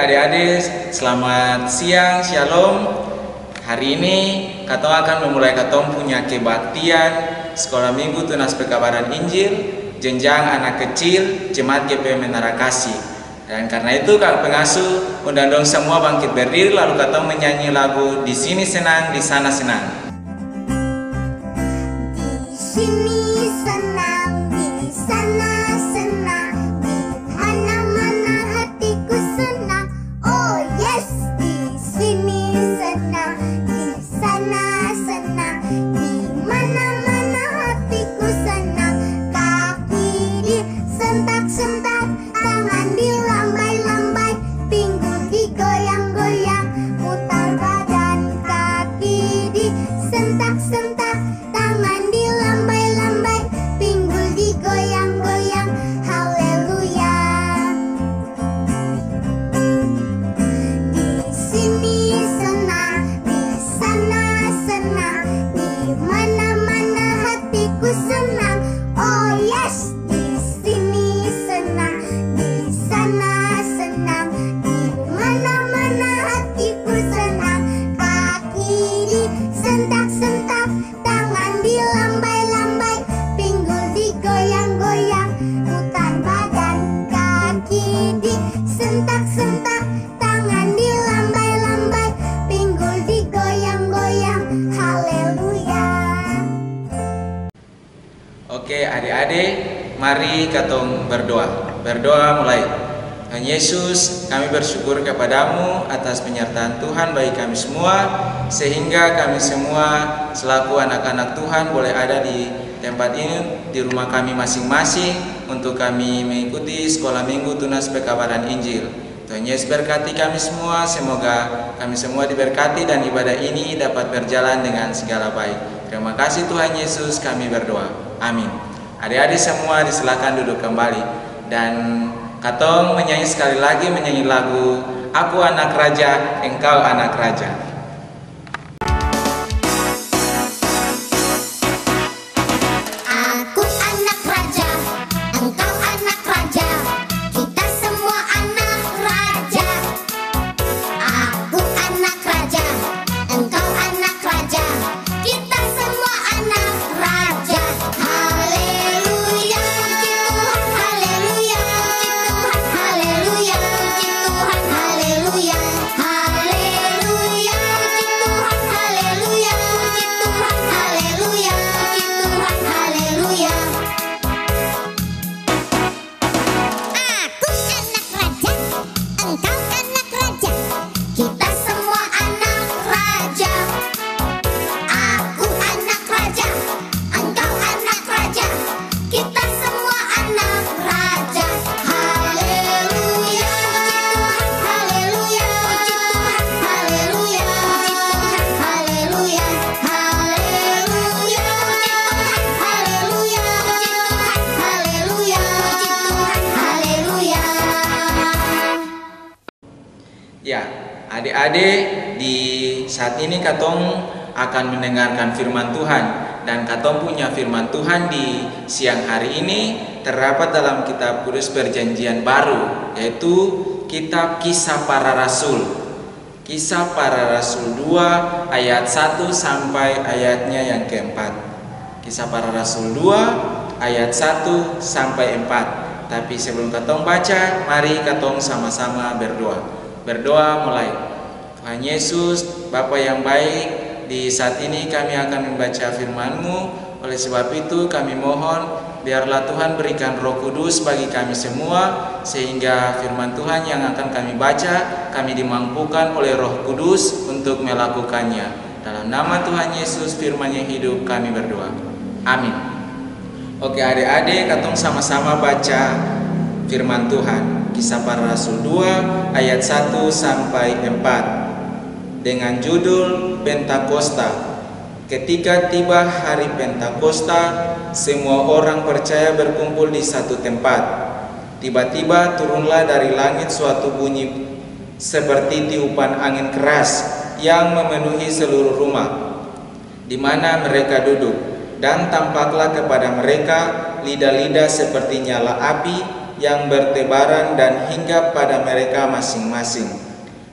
adik-adik, selamat siang, shalom. Hari ini katong akan memulai katong punya kebaktian Sekolah Minggu Tunas Pekabaran Injil jenjang anak kecil Jemaat GP Menara Kasih. Dan karena itu Kak Pengasuh undang dong semua bangkit berdiri lalu katong menyanyi lagu Di Sini Senang, di Sana Senang. Di sini senang, di sana senang, di mana-mana hatiku senang. Oh yes, di sini senang, di sana senang, di mana-mana hatiku senang. Kaki disentak-sentak, tangan dilambai-lambai, pinggul digoyang-goyang, putar badan. Kaki disentak-sentak, tangan dilambai-lambai, pinggul digoyang-goyang, haleluya. Di sini senang, di sana senang, di mana-mana hatiku senang. Oh yes, di sini senang, di sana senang, di mana-mana hatiku senang. Kaki disentak-sentak, tangan dilambai-lambai, pinggul digoyang-goyang, putar badan. Kaki disentak-sentak, tangan dilambai-lambai, pinggul digoyang-goyang, haleluya. Oke adik-adik, mari katong berdoa. Berdoa mulai. Tuhan Yesus, kami bersyukur kepadamu atas penyertaan Tuhan bagi kami semua, sehingga kami semua selaku anak-anak Tuhan boleh ada di tempat ini, di rumah kami masing-masing, untuk kami mengikuti Sekolah Minggu Tunas Pekabaran Injil. Tuhan Yesus berkati kami semua, semoga kami semua diberkati dan ibadah ini dapat berjalan dengan segala baik. Terima kasih Tuhan Yesus, kami berdoa. Amin. Adik-adik semua disilakan duduk kembali dan katong menyanyi sekali lagi, menyanyi lagu Aku Anak Raja, Engkau Anak Raja. Aku anak raja, engkau anak raja, kita semua anak raja. Aku anak raja, engkau anak raja, kita semua anak raja. Haleluya, puji Tuhan, haleluya, puji Tuhan, haleluya, puji Tuhan, haleluya, haleluya, puji Tuhan, haleluya, puji Tuhan, haleluya, puji Tuhan, haleluya. Aku anak raja, engkau anak raja, kita semua anak raja. Aku anak raja, engkau anak raja, kita semua anak raja. Haleluya, puji Tuhan, haleluya, puji Tuhan, haleluya, puji Tuhan, haleluya, haleluya, puji Tuhan, haleluya, puji Tuhan, haleluya, puji Tuhan, haleluya. Ya, adik-adik, di saat ini katong akan mendengarkan firman Tuhan, dan katong punya firman Tuhan di siang hari ini terdapat dalam kitab Kudus Perjanjian Baru, yaitu kitab Kisah Para Rasul. Kisah Para Rasul 2 ayat 1 sampai ayatnya yang keempat. Kisah Para Rasul 2 ayat 1 sampai 4. Tapi sebelum katong baca, mari katong sama-sama berdoa. Berdoa mulai. Tuhan Yesus, Bapa yang baik, di saat ini kami akan membaca firman-Mu. Oleh sebab itu kami mohon, biarlah Tuhan berikan Roh Kudus bagi kami semua, sehingga firman Tuhan yang akan kami baca, kami dimampukan oleh Roh Kudus untuk melakukannya. Dalam nama Tuhan Yesus, firman yang hidup, kami berdoa. Amin. Oke adik-adik, katong sama-sama baca firman Tuhan. Kisah Para Rasul 2 ayat 1 sampai 4 dengan judul Pentakosta. Ketika tiba hari Pentakosta, semua orang percaya berkumpul di satu tempat. Tiba-tiba turunlah dari langit suatu bunyi seperti tiupan angin keras yang memenuhi seluruh rumah di mana mereka duduk, dan tampaklah kepada mereka lidah-lidah seperti nyala api yang bertebaran dan hinggap pada mereka masing-masing.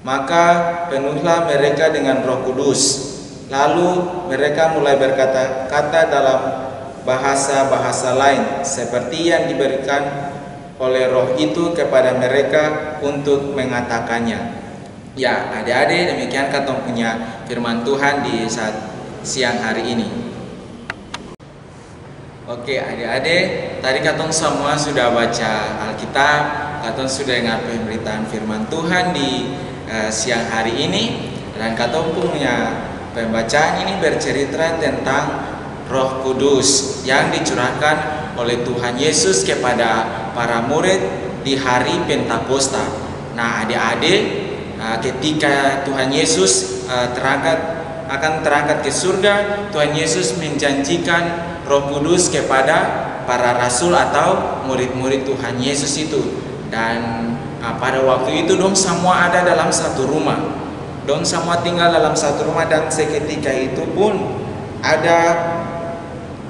Maka penuhlah mereka dengan Roh Kudus. Lalu mereka mulai berkata-kata dalam bahasa-bahasa lain seperti yang diberikan oleh Roh itu kepada mereka untuk mengatakannya. Ya, adik-adik, demikian katong punya firman Tuhan di saat siang hari ini. Oke, adik-adik, tadi katong semua sudah baca Alkitab, katong sudah dengar pemberitaan firman Tuhan di siang hari ini, dan katong punya pembacaan ini bercerita tentang Roh Kudus yang dicurahkan oleh Tuhan Yesus kepada para murid di hari Pentakosta. Nah, adik-adik, ketika Tuhan Yesus akan terangkat ke surga, Tuhan Yesus menjanjikan Roh Kudus kepada para rasul atau murid-murid Tuhan Yesus itu. Dan pada waktu itu dong semua ada dalam satu rumah. Dong semua tinggal dalam satu rumah, dan seketika itu pun ada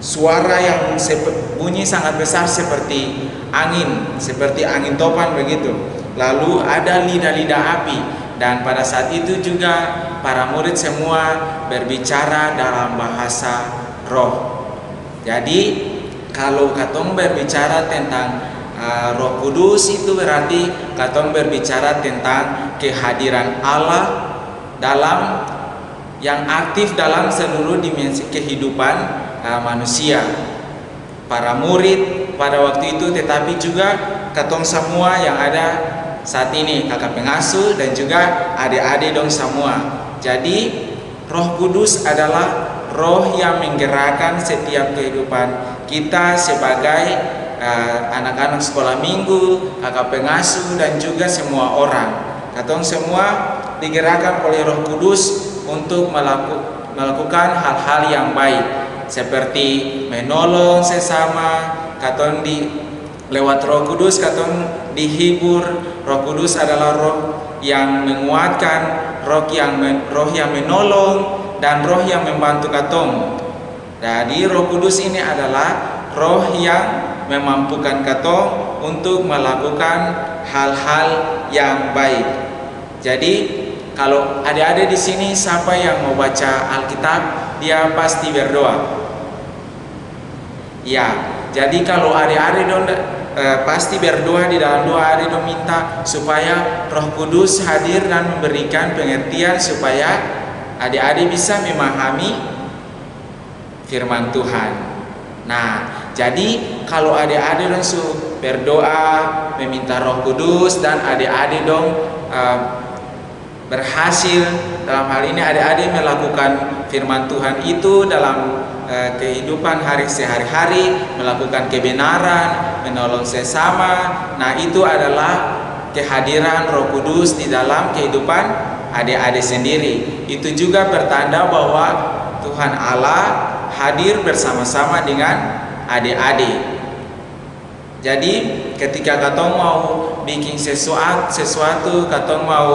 suara yang bunyi sangat besar seperti angin topan begitu. Lalu ada lidah-lidah api, dan pada saat itu juga para murid semua berbicara dalam bahasa roh. Jadi kalau katong berbicara tentang Roh Kudus, itu berarti katong berbicara tentang kehadiran Allah dalam yang aktif dalam seluruh dimensi kehidupan manusia. Para murid pada waktu itu, tetapi juga katong semua yang ada saat ini, kakak pengasuh dan juga adik-adik dong semua. Jadi Roh Kudus adalah roh yang menggerakkan setiap kehidupan kita sebagai anak-anak sekolah minggu, kakak pengasuh dan juga semua orang. Katong semua digerakkan oleh Roh Kudus untuk melakukan hal-hal yang baik, seperti menolong sesama. Katong lewat Roh Kudus katong dihibur. Roh Kudus adalah roh yang menguatkan, roh yang menolong, dan roh yang membantu katong. Jadi Roh Kudus ini adalah roh yang memampukan katong untuk melakukan hal-hal yang baik. Jadi kalau adik-adik di sini siapa yang mau baca Alkitab, dia pasti berdoa. Ya, jadi kalau adik-adik pasti berdoa, di dalam doa adik minta supaya Roh Kudus hadir dan memberikan pengertian supaya adik-adik bisa memahami firman Tuhan. Nah, jadi kalau adik-adik langsung berdoa meminta Roh Kudus, dan adik-adik berhasil dalam hal ini, adik-adik melakukan firman Tuhan itu dalam kehidupan sehari-hari, melakukan kebenaran, menolong sesama. Nah, itu adalah kehadiran Roh Kudus di dalam kehidupan adik-adik sendiri. Itu juga bertanda bahwa Tuhan Allah hadir bersama-sama dengan adik-adik. Jadi ketika katong mau bikin sesuatu, katong mau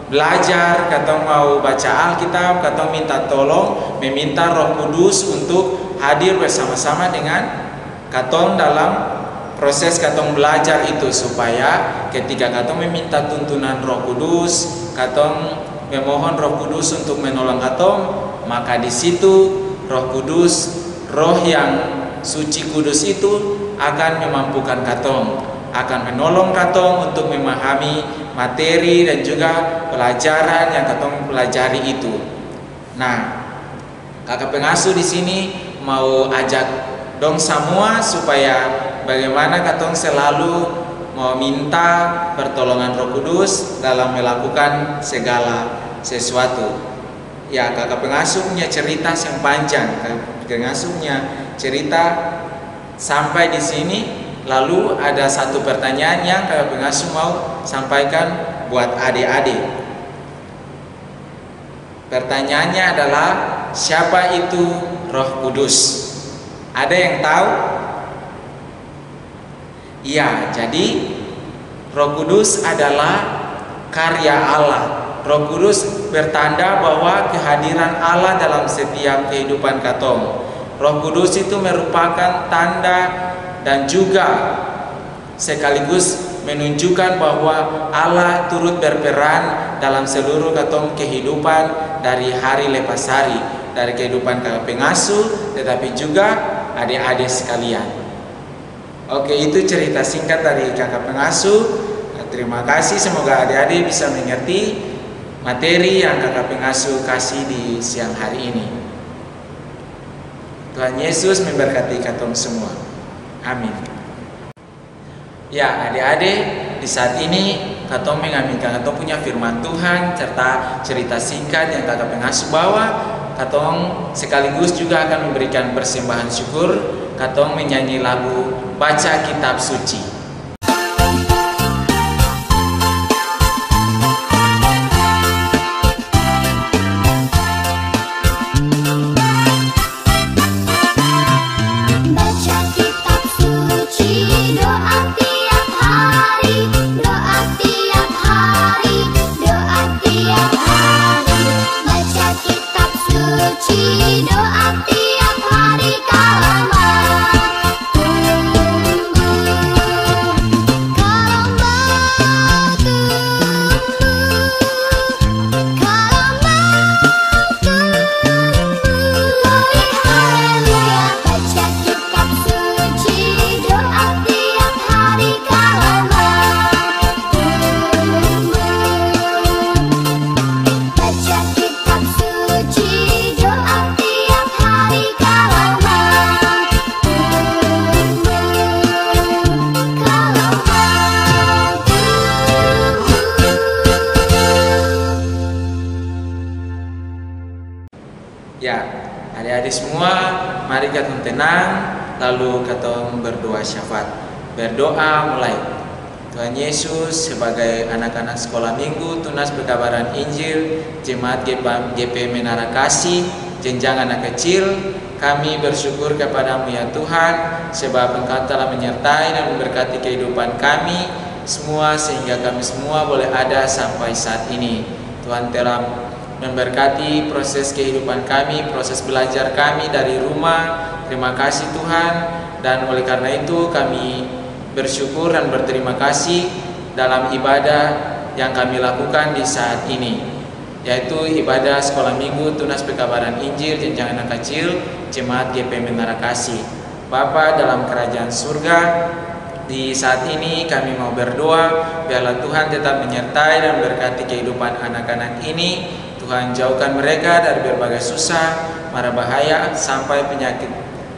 belajar, katong mau baca Alkitab, katong minta tolong, meminta Roh Kudus untuk hadir bersama-sama dengan katong dalam proses katong belajar itu, supaya ketika katong meminta tuntunan Roh Kudus, katong memohon Roh Kudus untuk menolong katong, maka di situ Roh Kudus, roh yang suci kudus itu akan memampukan katong, akan menolong katong untuk memahami materi dan juga pelajaran yang katong pelajari itu. Nah, kakak pengasuh di sini mau ajak dong semua supaya bagaimana katong selalu mau minta pertolongan Roh Kudus dalam melakukan segala sesuatu. Ya, kakak pengasuh punya cerita yang panjang. Kakak pengasuh punya cerita sampai di sini. Lalu ada satu pertanyaan yang kakak pengasuh mau sampaikan buat adik-adik. Pertanyaannya adalah, siapa itu Roh Kudus? Ada yang tahu? Ya, jadi Roh Kudus adalah karya Allah. Roh Kudus bertanda bahwa kehadiran Allah dalam setiap kehidupan katong. Roh Kudus itu merupakan tanda dan juga sekaligus menunjukkan bahwa Allah turut berperan dalam seluruh katong kehidupan dari hari lepas hari, dari kehidupan kakak pengasuh, tetapi juga adik-adik sekalian. Oke, itu cerita singkat dari kakak pengasuh. Terima kasih, semoga adik-adik bisa mengerti materi yang kakak pengasuh kasih di siang hari ini. Tuhan Yesus memberkati katong semua. Amin. Ya, adik-adik, di saat ini katong mengaminkan katong punya firman Tuhan serta cerita singkat yang kakak pengasuh bawa. Katong sekaligus juga akan memberikan persembahan syukur. Katong menyanyi lagu Baca Kitab Suci. Ya, adik-adik semua, mari katong tenang, lalu katong berdoa syafaat. Berdoa mulai. Tuhan Yesus, sebagai anak-anak sekolah minggu Tunas Pekabaran Injil Jemaat GP Menara Kasih jenjang anak kecil, kami bersyukur kepadamu ya Tuhan, sebab Engkau telah menyertai dan memberkati kehidupan kami semua sehingga kami semua boleh ada sampai saat ini. Tuhan telah memberkati proses kehidupan kami, proses belajar kami dari rumah. Terima kasih Tuhan, dan oleh karena itu kami bersyukur dan berterima kasih dalam ibadah yang kami lakukan di saat ini, yaitu ibadah sekolah minggu Tunas Pekabaran Injil jenjang anak kecil Jemaat GP Menara Kasih. Bapa dalam kerajaan surga, di saat ini kami mau berdoa, biarlah Tuhan tetap menyertai dan memberkati kehidupan anak-anak ini. Tuhan jauhkan mereka dari berbagai susah, mara bahaya, sampai penyakit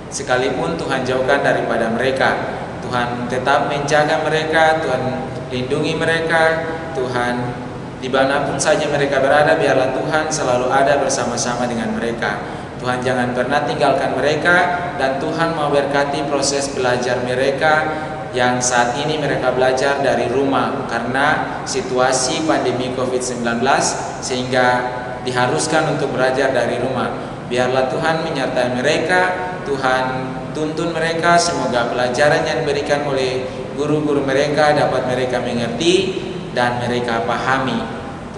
sekalipun Tuhan jauhkan daripada mereka. Tuhan tetap menjaga mereka, Tuhan lindungi mereka, Tuhan dimanapun saja mereka berada, biarlah Tuhan selalu ada bersama-sama dengan mereka. Tuhan jangan pernah tinggalkan mereka, dan Tuhan mau berkati proses belajar mereka yang saat ini mereka belajar dari rumah karena situasi pandemi COVID-19 sehingga diharuskan untuk belajar dari rumah. Biarlah Tuhan menyertai mereka, Tuhan tuntun mereka, semoga pelajaran yang diberikan oleh guru-guru mereka dapat mereka mengerti dan mereka pahami.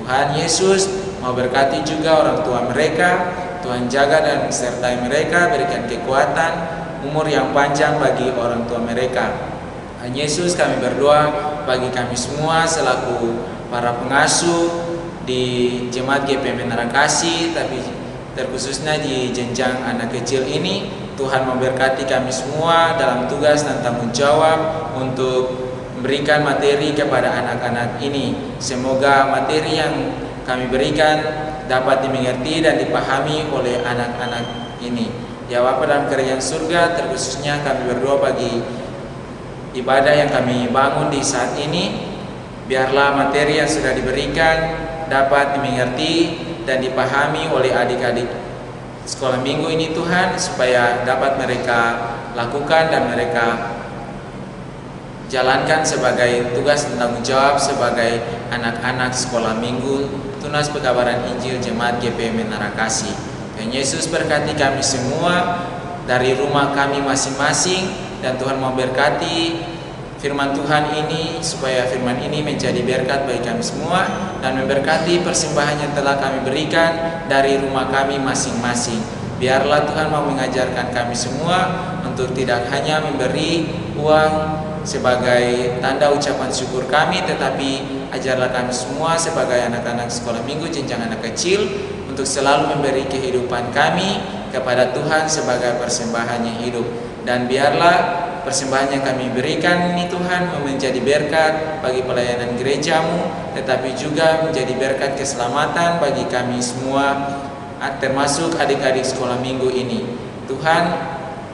Tuhan Yesus mau berkati juga orang tua mereka, Tuhan jaga dan sertai mereka, berikan kekuatan, umur yang panjang bagi orang tua mereka. Tuhan Yesus, kami berdoa bagi kami semua selaku para pengasuh di Jemaat GP Menara Kasih, tapi terkhususnya di jenjang anak kecil ini. Tuhan memberkati kami semua dalam tugas dan tanggung jawab untuk memberikan materi kepada anak-anak ini. Semoga materi yang kami berikan dapat dimengerti dan dipahami oleh anak-anak ini. Ya Bapa dalam kerajaan surga, terkhususnya kami berdoa bagi ibadah yang kami bangun di saat ini. Biarlah materi yang sudah diberikan dapat dimengerti dan dipahami oleh adik-adik sekolah minggu ini Tuhan, supaya dapat mereka lakukan dan mereka jalankan sebagai tugas dan tanggung jawab sebagai anak-anak sekolah minggu Tunas Pekabaran Injil Jemaat GP Menara Kasih. Dan Yesus berkati kami semua dari rumah kami masing-masing, dan Tuhan mau berkati firman Tuhan ini supaya firman ini menjadi berkat bagi kami semua dan memberkati persembahan yang telah kami berikan dari rumah kami masing-masing. Biarlah Tuhan mau mengajarkan kami semua untuk tidak hanya memberi uang sebagai tanda ucapan syukur kami, tetapi ajarlah kami semua sebagai anak-anak sekolah minggu jenjang anak kecil untuk selalu memberi kehidupan kami kepada Tuhan sebagai persembahan yang hidup. Dan biarlah persembahan yang kami berikan ini Tuhan menjadi berkat bagi pelayanan gerejamu, tetapi juga menjadi berkat keselamatan bagi kami semua, termasuk adik-adik sekolah minggu ini. Tuhan,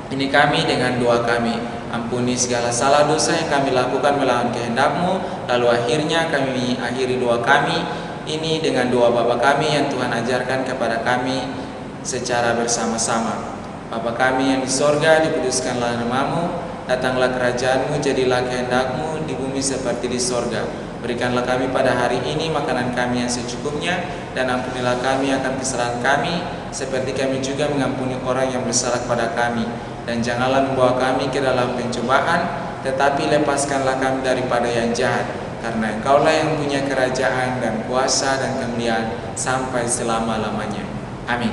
ini kami dengan doa kami, ampuni segala salah dosa yang kami lakukan melawan kehendak-Mu. Lalu akhirnya kami akhiri doa kami ini dengan doa Bapa kami yang Tuhan ajarkan kepada kami secara bersama-sama. Bapa kami yang di sorga, dikuduskanlah nama-Mu, datanglah kerajaan-Mu, jadilah kehendak-Mu di bumi seperti di sorga. Berikanlah kami pada hari ini makanan kami yang secukupnya, dan ampunilah kami akan kesalahan kami, seperti kami juga mengampuni orang yang bersalah kepada kami. Dan janganlah membawa kami ke dalam pencobaan, tetapi lepaskanlah kami daripada yang jahat. Karena Engkaulah yang punya kerajaan dan kuasa dan kemuliaan sampai selama-lamanya. Amin.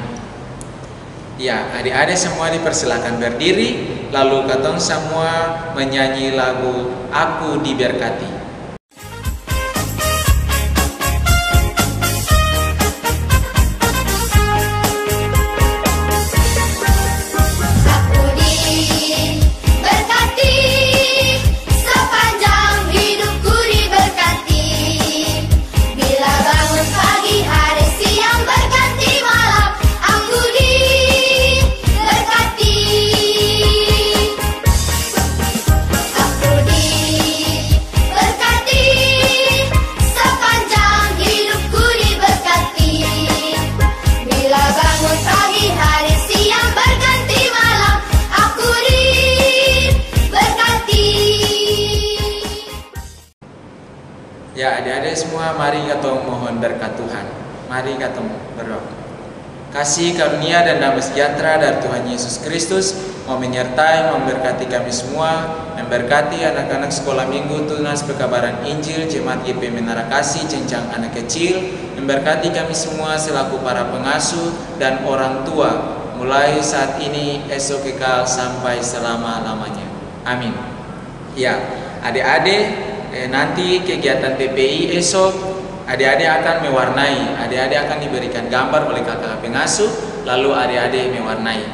Ya, adik-adik semua dipersilakan berdiri, lalu katong semua menyanyi lagu Aku Diberkati. Ya, adik-adik semua, mari kita mohon berkat Tuhan. Mari kita berdoa. Kasih karunia dan damai sejahtera dari Tuhan Yesus Kristus mau menyertai, memberkati kami semua, memberkati anak-anak sekolah minggu Tunas Pekabaran Injil Jemaat GP Menara Kasih jenjang anak kecil, memberkati kami semua selaku para pengasuh dan orang tua, mulai saat ini, esok kekal sampai selama-lamanya. Amin. Ya, adik-adik, nanti kegiatan PPI esok, adik-adik akan mewarnai, adik-adik akan diberikan gambar oleh kakak pengasuh, lalu adik-adik mewarnai.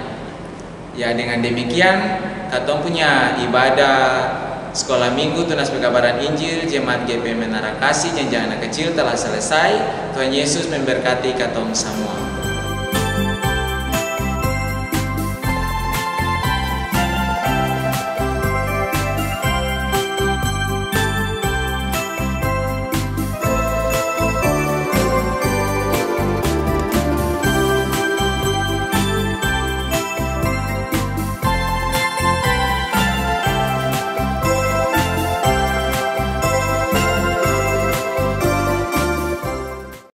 Ya, dengan demikian katong punya ibadah sekolah minggu Tunas Pekabaran Injil Jemaat GP Menara Kasih jenjang anak kecil telah selesai. Tuhan Yesus memberkati katong semua.